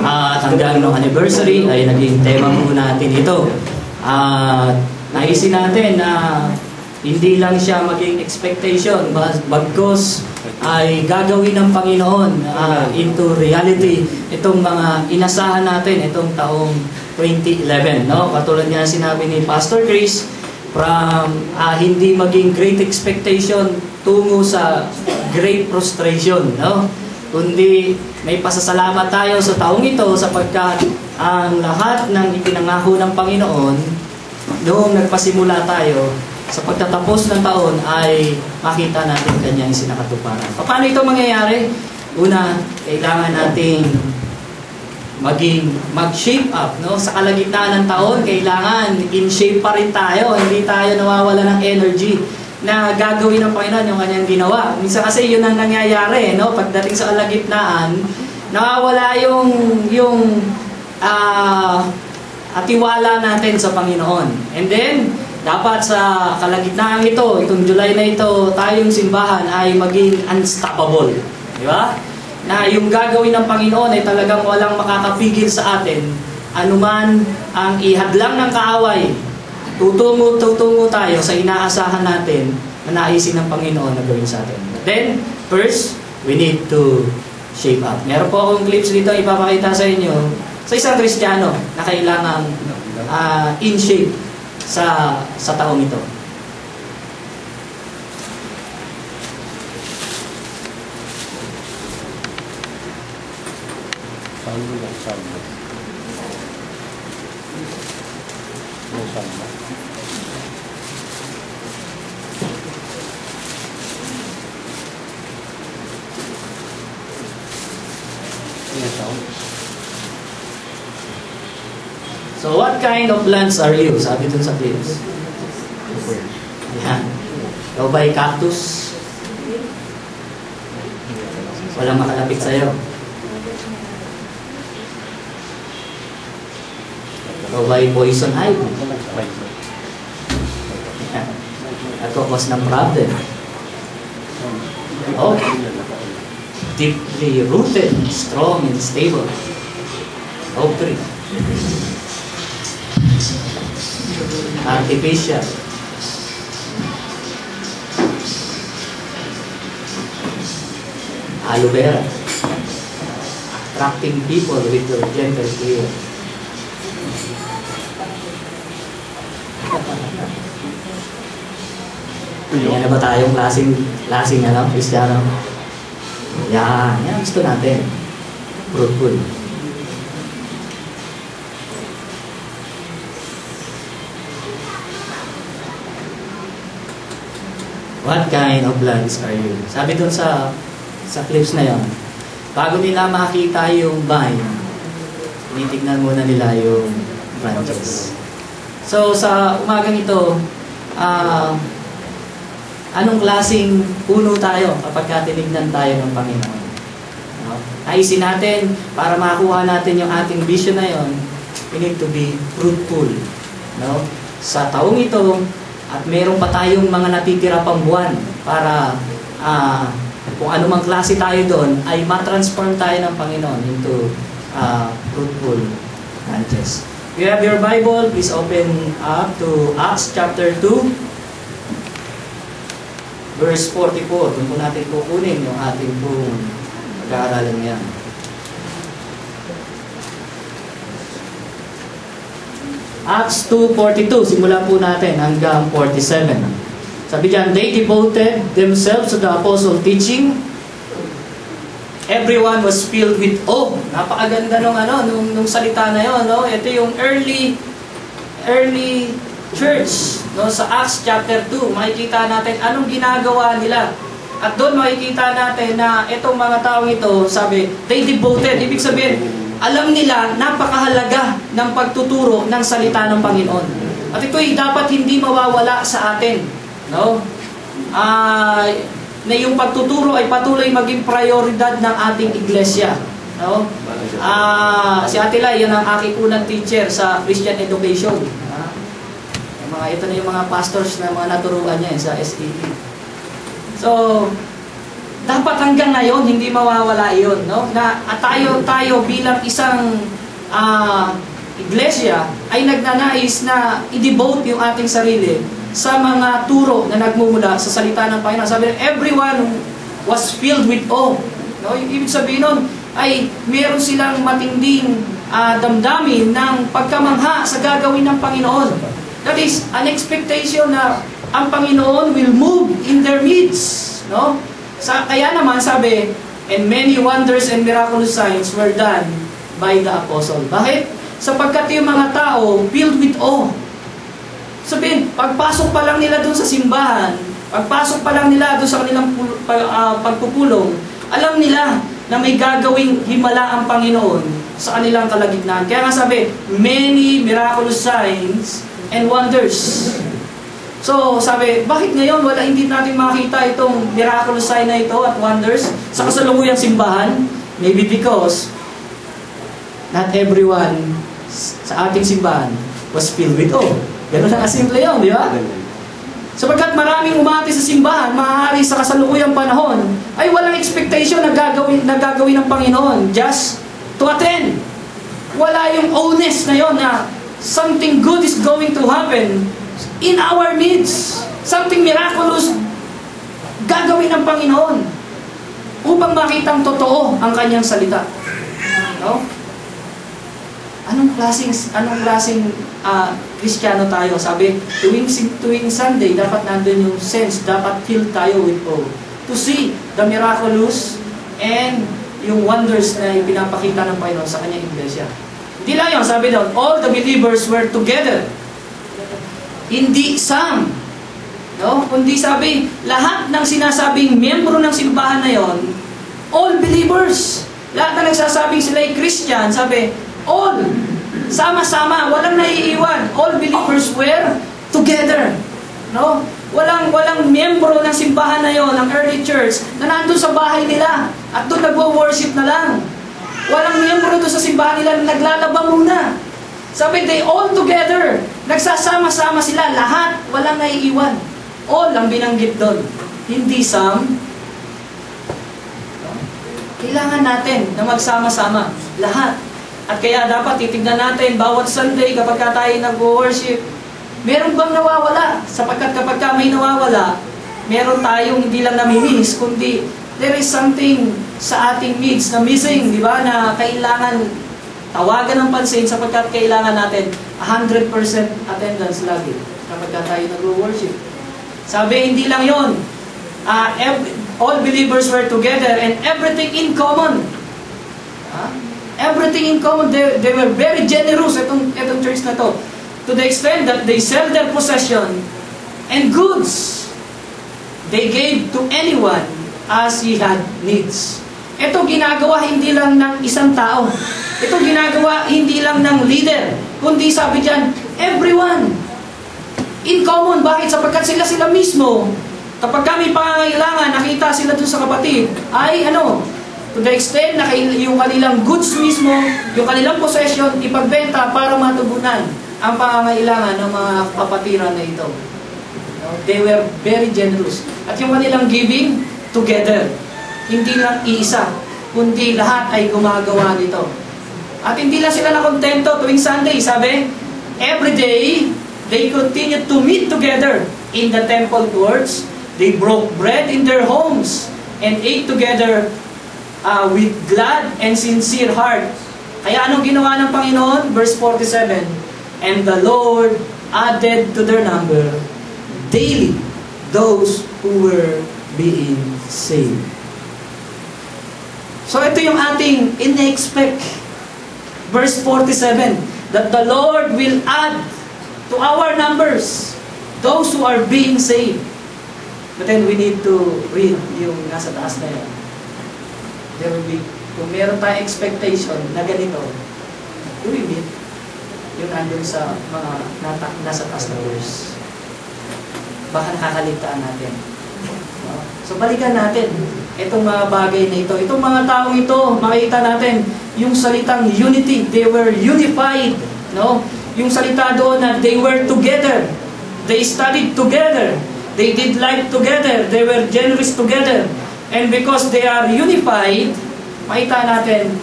At hanggang no anniversary ay naging tema po natin ito. Naisin natin na hindi lang siya maging expectation, bagkos ay gagawin ng Panginoon into reality itong mga inasahan natin itong taong 2011. No? Katulad nga sinabi ni Pastor Chris, from hindi maging great expectation tungo sa great frustration. No? Kundi may pasasalamat tayo sa taong ito sapagkat ang lahat ng ipinangako ng Panginoon noong nagpasimula tayo sa pagtatapos ng taon ay makita natin kanyang sinakatuparan. Paano ito mangyayari? Una, kailangan nating mag-shape up. No? Sa kalagitnaan ng taon, kailangan in shape pa rin tayo. Hindi tayo nawawala ng energy na gagawin ng Panginoon yung kanyang ginawa. Minsan kasi yun ang nangyayari. No? Pagdating sa kalagitnaan, nawawala yung tiwala natin sa Panginoon. And then, dapat sa kalagitnaan ito, itong July na ito, tayong simbahan ay maging unstoppable. Di ba? Na yung gagawin ng Panginoon ay talagang walang makakapigil sa atin. Anuman ang ihadlang ng kaaway, tutungo tayo sa inaasahan natin na naisin ng Panginoon na gawin sa atin. Then, first, we need to shape up. Meron po akong clips dito ipapakita sa inyo sa isang Kristiyano na kailangan in shape sa taong ito. So what kind of plants are you? Sabi dun sa clips. Yan. Ikaw ba'y cactus? Walang makalapit sa'yo. Ikaw ba'y poison ivy? Yan. Ako cause ng problem. Oh. Deeply rooted, strong and stable. Oak tree. Artificial. Aloe vera. Attracting people with your gentle flavor. Yan na ba tayong klaseng ano, Kristiyano? Yan gusto natin. Fruitful. What kind of plants are you? Sabi dun sa clips na yon, bago nila makita yung vine, tinitignan muna nila yung branches. So sa umagang ito, anong klaseng puno tayo kapag tinignan tayo ng Panginoon? No? Naisin natin, para makuha natin yung ating vision na yon, we need to be fruitful. No? Sa taong ito, at meron pa tayong mga natitira pang buwan para kung anumang klase tayo doon ay matransform tayo ng Panginoon into fruitful branches. If you have your Bible, please open up to Acts chapter 2 verse 44. Doon po natin kukunin yung ating pong pag-aaralan ngayon. Acts 2:42, simula po natin hanggang 47. Sabi diyan, they devoted themselves to the apostle teaching. Everyone was filled with awe. Napakaganda nung salita na 'yon, no? Ito yung early church, no? Sa Acts chapter 2, makikita natin anong ginagawa nila. At doon makikita natin na itong mga tao ito, sabi, they devoted, ibig sabihin alam nila napakahalaga ng pagtuturo ng salita ng Panginoon. At ito'y dapat hindi mawawala sa atin. No? Na yung pagtuturo ay patuloy maging prioridad ng ating iglesia. No? Si Ate Lai, yan ang aking unang teacher sa Christian education. Ito na yung mga pastors na mga naturuan niya sa SED. So, dapat hanggang ngayon hindi mawawala iyon, no? Na tayo bilang isang iglesia ay nagnanais na i-devote yung ating sarili sa mga turo na nagmumula sa salita ng Panginoon. Sabi, everyone was filled with awe. No? Yung ibig sabihin nun ay meron silang matinding damdamin ng pagkamangha sa gagawin ng Panginoon. That is, an expectation na ang Panginoon will move in their midst. No? Kaya naman sabi, and many wonders and miraculous signs were done by the apostle. Bakit? Sapagkat yung mga tao filled with awe. Sabihin, pagpasok pa lang nila doon sa simbahan, pagpasok pa lang nila doon sa kanilang pagpupulong, alam nila na may gagawing himala ang Panginoon sa kanilang kalagitnaan. Kaya nga sabi, many miraculous signs and wonders. So, sabi, bakit ngayon hindi natin makita itong miraculous sign na ito at wonders sa kasalukuyang simbahan? Maybe because not everyone sa ating simbahan was filled with awe. Ganun lang kasimple yun, di ba? Sapagkat maraming umati sa simbahan, maaari sa kasalukuyang panahon, ay walang expectation na gagawin ng Panginoon just to attend. Wala yung honest na yon na something good is going to happen in our midst. Something miraculous gagawin ng Panginoon upang makitang totoo ang kanyang salita. No? Anong klaseng Kristiyano tayo? Sabi, tuwing Sunday, dapat nandun yung sense, dapat filled tayo with awe. To see the miraculous and yung wonders na ipinapakita ng Panginoon sa kanyang iglesia. Hindi lang yun, sabi doon, all the believers were together. Hindi some. No? Kundi sabi, lahat ng sinasabing miyembro ng simbahan na yon, all believers. Lahat na nagsasabing sila ay Christian, sabi, all. Sama-sama, walang naiiwan. All believers were together. No? Walang miyembro ng simbahan na yon, ng early church, na nandun sa bahay nila at doon nagwo-worship na lang. Walang miyembro doon sa simbahan nila na naglalaba muna. Sabi, they all together. Nagsasama-sama sila. Lahat, walang naiiwan. All ang binanggit doon. Hindi some. Kailangan natin na magsama-sama. Lahat. At kaya dapat titignan natin bawat Sunday kapag tayo nag-worship, meron bang nawawala? Sapagkat kapag may nawawala, meron tayong hindi lang namimiss, kundi there is something sa ating needs na missing, di ba? Na kailangan tawagan ng pansin sapagkat kailangan natin 100% attendance lagi kapag tayo nag-worship. Sabi, hindi lang yon. All believers were together and everything in common. Everything in common. They were very generous itong church na to. To the extent that they sell their possession and goods. They gave to anyone as he had needs. Ito ginagawa hindi lang ng isang tao. Ito ginagawa hindi lang ng leader. Kundi sabi dyan, everyone. In common. Bakit? Sapagkat sila mismo. Kapag kami pangangailangan, nakita sila dun sa kapatid, ay to the extent na yung kanilang goods mismo, yung kanilang possession, ipagbenta para matugunan ang pangangailangan ng mga kapatiran na ito. They were very generous. At yung kanilang giving, together. Hindi lang iisa, kundi lahat ay gumagawa nito. At hindi lang sila nakontento tuwing Sunday. Sabi, every day, they continued to meet together in the temple courts. They broke bread in their homes and ate together with glad and sincere heart. Kaya anong ginawa ng Panginoon? Verse 47, and the Lord added to their number daily those who were being saved. So ito yung ating in-expect. Verse 47, that the Lord will add to our numbers those who are being saved. But then we need to read yung nasa taas na yan. There will be, kung meron tayong expectation na ganito, do we meet yung nandun sa mga nasa taas na verse? Baka nakakaligtaan natin. So balikan natin itong mga bagay na ito. Itong mga taong ito, makikita natin yung salitang unity. They were unified. No? Yung salita doon na they were together. They studied together. They did life together. They were generous together. And because they are unified, makita natin